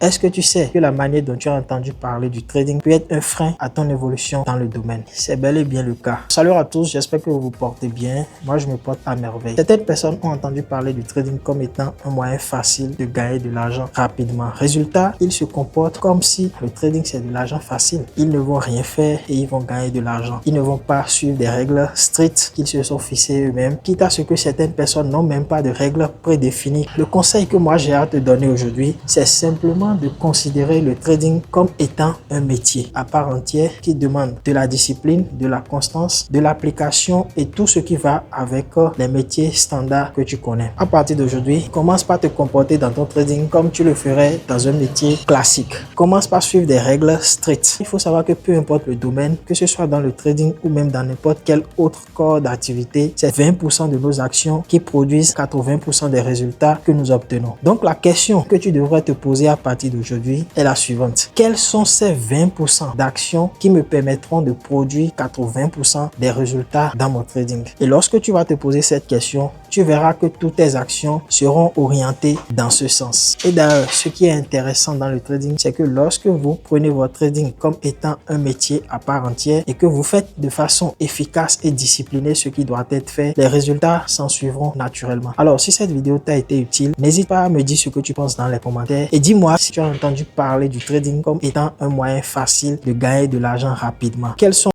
Est-ce que tu sais que la manière dont tu as entendu parler du trading peut être un frein à ton évolution dans le domaine? C'est bel et bien le cas. Salut à tous, j'espère que vous vous portez bien. Moi, je me porte à merveille. Certaines personnes ont entendu parler du trading comme étant un moyen facile de gagner de l'argent rapidement. Résultat, ils se comportent comme si le trading c'est de l'argent facile. Ils ne vont rien faire et ils vont gagner de l'argent. Ils ne vont pas suivre des règles strictes qu'ils se sont fixées eux-mêmes, quitte à ce que certaines personnes n'ont même pas de règles prédéfinies. Le conseil que moi j'ai à te donner aujourd'hui, c'est simplement de considérer le trading comme étant un métier à part entière qui demande de la discipline, de la constance, de l'application et tout ce qui va avec les métiers standards que tu connais. À partir d'aujourd'hui, commence par te comporter dans ton trading comme tu le ferais dans un métier classique. Commence par suivre des règles strictes. Il faut savoir que peu importe le domaine, que ce soit dans le trading ou même dans n'importe quel autre corps d'activité, c'est 20% de nos actions qui produisent 80% des résultats que nous obtenons. Donc la question que tu devrais te poser à partir d'aujourd'hui est la suivante. Quels sont ces 20% d'actions qui me permettront de produire 80% des résultats dans mon trading? Et lorsque tu vas te poser cette question, tu verras que toutes tes actions seront orientées dans ce sens. Et d'ailleurs, ce qui est intéressant dans le trading, c'est que lorsque vous prenez votre trading comme étant un métier à part entière et que vous faites de façon efficace et disciplinée ce qui doit être fait, les résultats s'en suivront naturellement. Alors, si cette vidéo t'a été utile, n'hésite pas à me dire ce que tu penses dans les commentaires et dis-moi si tu as entendu parler du trading comme étant un moyen facile de gagner de l'argent rapidement. Quels sont